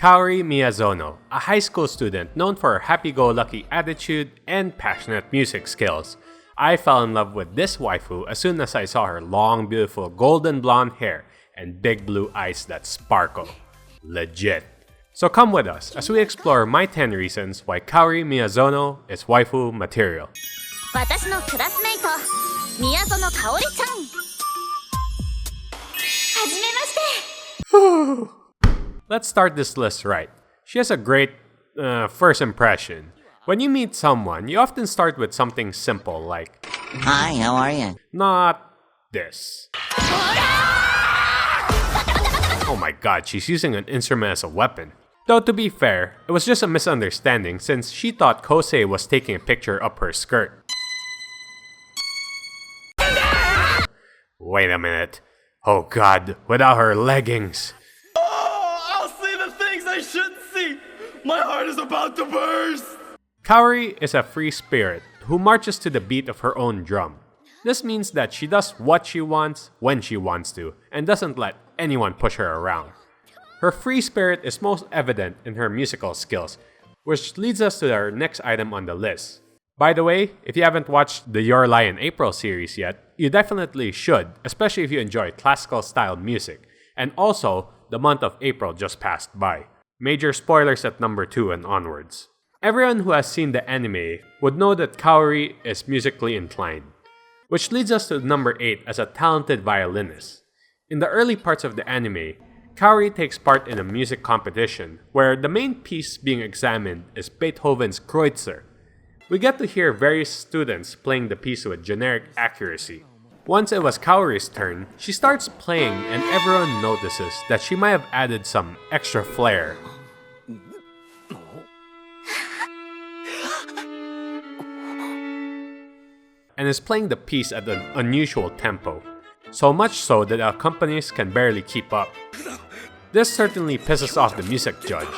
Kaori Miyazono, a high school student known for her happy-go-lucky attitude and passionate music skills. I fell in love with this waifu as soon as I saw her long, beautiful golden blonde hair and big blue eyes that sparkle. Legit. So come with us as we explore my 10 reasons why Kaori Miyazono is waifu material. 私のクラスメイト宮園香織ちゃんはじめまして Let's start this list right. She has a great first impression. When you meet someone, you often start with something simple like, Hi, how are you? Not this. Oh my god, she's using an instrument as a weapon. Though to be fair, it was just a misunderstanding since she thought Kousei was taking a picture up her skirt. Wait a minute. Oh god, without her leggings. Oh, I'll see the things I shouldn't see. My heart is about to burst. Kaori is a free spirit who marches to the beat of her own drum. This means that she does what she wants, when she wants to, and doesn't let anyone push her around. Her free spirit is most evident in her musical skills, which leads us to our next item on the list. By the way, if you haven't watched the Your Lie in April series yet, you definitely should, especially if you enjoy classical style music. And also, the month of April just passed by. Major spoilers at number 2 and onwards. Everyone who has seen the anime would know that Kaori is musically inclined, which leads us to number 8 as a talented violinist. In the early parts of the anime, Kaori takes part in a music competition where the main piece being examined is Beethoven's Kreutzer. We get to hear various students playing the piece with generic accuracy. Once it was Kaori's turn, she starts playing and everyone notices that she might have added some extra flair. And is playing the piece at an unusual tempo, so much so that the accompanist can barely keep up. This certainly pisses off the music judge,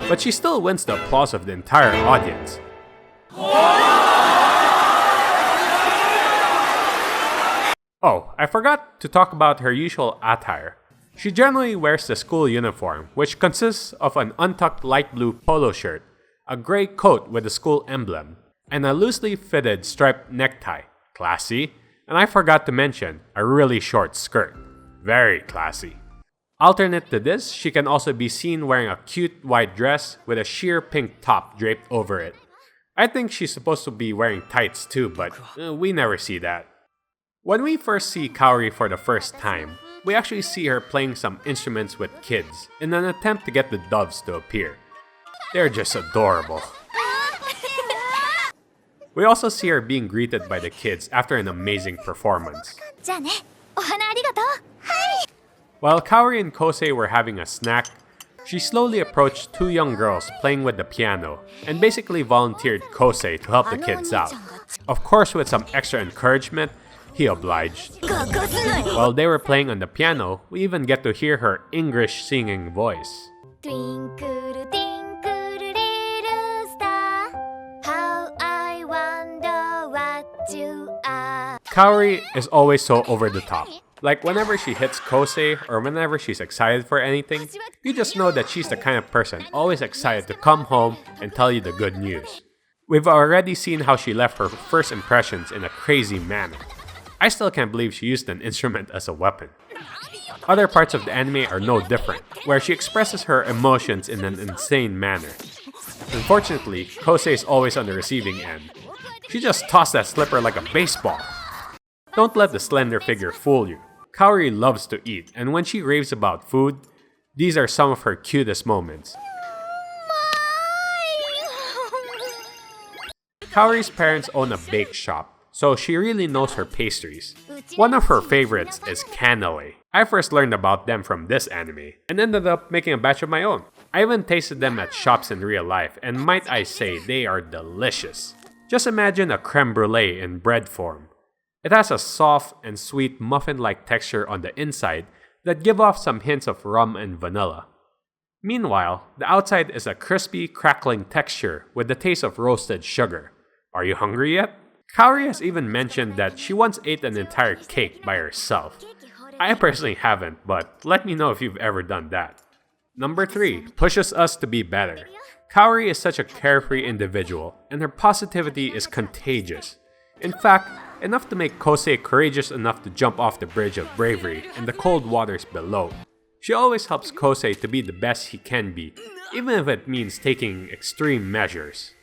but she still wins the applause of the entire audience. Oh, I forgot to talk about her usual attire. She generally wears the school uniform, which consists of an untucked light blue polo shirt, a gray coat with the school emblem, and a loosely fitted striped necktie. Classy. And I forgot to mention, a really short skirt. Very classy. Alternate to this, she can also be seen wearing a cute white dress with a sheer pink top draped over it. I think she's supposed to be wearing tights too, but we never see that. When we first see Kaori for the first time, we actually see her playing some instruments with kids in an attempt to get the doves to appear. They're just adorable. We also see her being greeted by the kids after an amazing performance. じゃあねお花ありがとうはい While Kaori and Kousei were having a snack, she slowly approached 2 young girls playing with the piano and basically volunteered Kousei to help the kids out. Of course, with some extra encouragement, he obliged. While they were playing on the piano, we even get to hear her English singing voice. Twinkle, twinkle, little star, how I wonder what you are. Kaori is always so over the top. Like whenever she hits Kousei or whenever she's excited for anything, you just know that she's the kind of person always excited to come home and tell you the good news. We've already seen how she left her first impressions in a crazy manner. I still can't believe she used an instrument as a weapon. Other parts of the anime are no different, where she expresses her emotions in an insane manner. Unfortunately, Kousei is always on the receiving end. She just tossed that slipper like a baseball. Don't let the slender figure fool you. Kaori loves to eat, and when she raves about food, these are some of her cutest moments. Kaori's parents own a bake shop, so she really knows her pastries. One of her favorites is cannoli. I first learned about them from this anime, and ended up making a batch of my own. I even tasted them at shops in real life, and might I say, they are delicious. Just imagine a creme brulee in bread form. It has a soft and sweet muffin-like texture on the inside that give off some hints of rum and vanilla. Meanwhile, the outside is a crispy, crackling texture with the taste of roasted sugar. Are you hungry yet? Kaori has even mentioned that she once ate an entire cake by herself. I personally haven't, but let me know if you've ever done that. Number 3, pushes us to be better. Kaori is such a carefree individual, and her positivity is contagious. In fact, enough to make Kousei courageous enough to jump off the bridge of bravery in the cold waters below. She always helps Kousei to be the best he can be, even if it means taking extreme measures.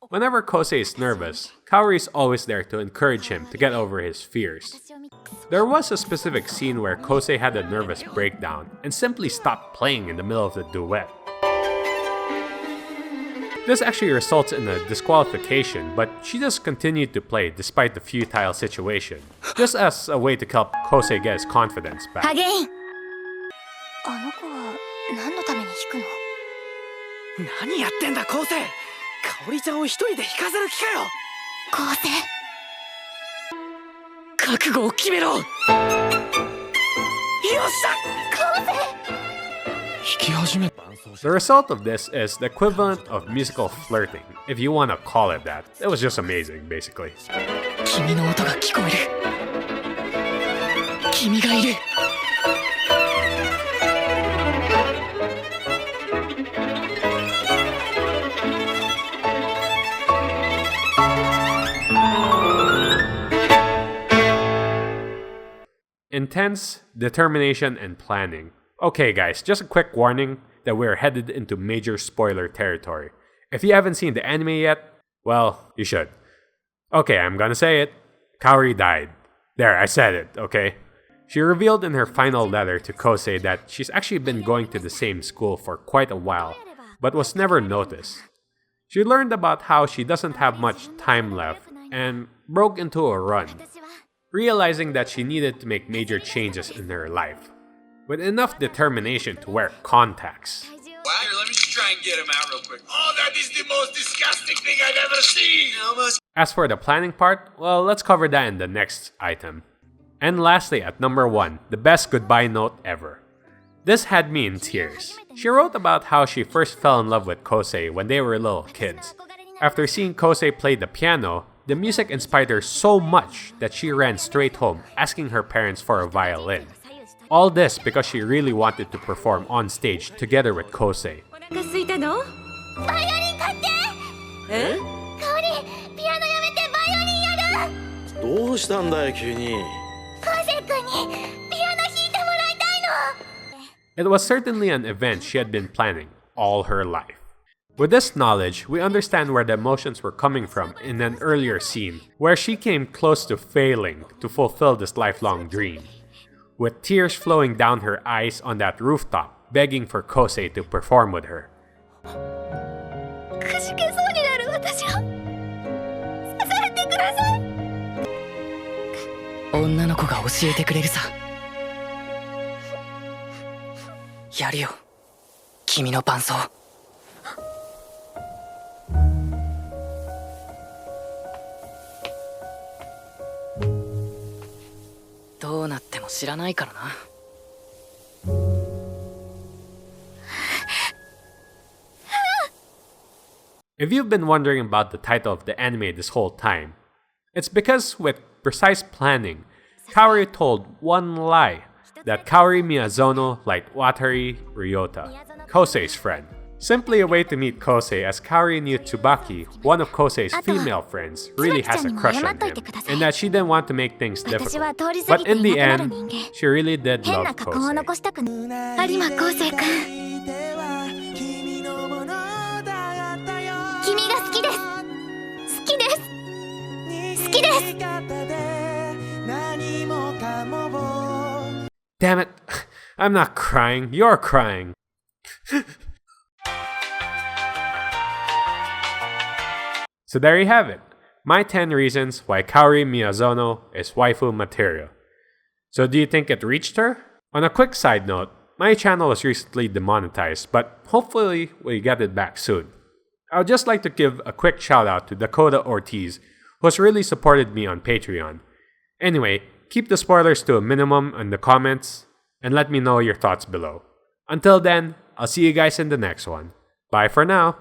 Whenever Kousei is nervous, Kaori is always there to encourage him to get over his fears. There was a specific scene where Kousei had a nervous breakdown and simply stopped playing in the middle of the duet. This actually results in a disqualification, but she just continued to play despite the futile situation, just as a way to help Kousei get his confidence back. あの子は何のために弾くの？何やってんだ昴生。香織ちゃんを一人で弾かせる気かよ。昴生。覚悟を決めろ。よっしゃ。昴生。弾き始め。 The result of this is the equivalent of musical flirting, if you want to call it that. It was just amazing, basically. 君の音が聞こえる。君がいる。 Intense, determination, and planning. Okay guys, just a quick warning that we're headed into major spoiler territory. If you haven't seen the anime yet, well, you should. Okay, I'm gonna say it. Kaori died. There, I said it, okay? She revealed in her final letter to Kousei that she's actually been going to the same school for quite a while, but was never noticed. She learned about how she doesn't have much time left and broke into a run, realizing that she needed to make major changes in her life, with enough determination to wear contacts. Here, let me just try and get him out real quick. Oh, that is the most disgusting thing I've ever seen! Almost. As for the planning part, well, let's cover that in the next item. And lastly, at number 1, the best goodbye note ever. This had me in tears. She wrote about how she first fell in love with Kousei when they were little kids. After seeing Kousei play the piano, the music inspired her so much that she ran straight home asking her parents for a violin. All this because she really wanted to perform on stage together with Kousei. お腹空いたの？バイオリン買って！え？香織、ピアノやめてバイオリンやる！どうしたんだよ急に。昴生君にピアノ弾いてもらいたいの！ It was certainly an event she had been planning all her life. With this knowledge, we understand where the emotions were coming from in an earlier scene, where she came close to failing to fulfill this lifelong dream, with tears flowing down her eyes on that rooftop, begging for Kousei to perform with her. くじけそうになる私を支えてください。女の子が教えてくれるさ。やるよ。君の伴奏。どうなっても知らないからな。If you've been wondering about the title of the anime this whole time, it's because with precise planning, Kaori told one lie that Kaori Miyazono liked Wataru Ryota, Kousei's friend. Simply a way to meet Kousei, as Kaori knew Tsubaki, one of Kousei's female friends, really has a crush on him, and that she didn't want to make things difficult. But in the end, she really did love Kousei. 有馬昴生君、君が好きです。好きです。好きです。 Damn it, I'm not crying, you're crying. So there you have it, my 10 reasons why Kaori Miyazono is waifu material. So do you think it reached her? On a quick side note, my channel was recently demonetized, but hopefully we get it back soon. I would just like to give a quick shout out to Dakota Ortiz, who's really supported me on Patreon. Anyway, keep the spoilers to a minimum in the comments and let me know your thoughts below. Until then, I'll see you guys in the next one. Bye for now.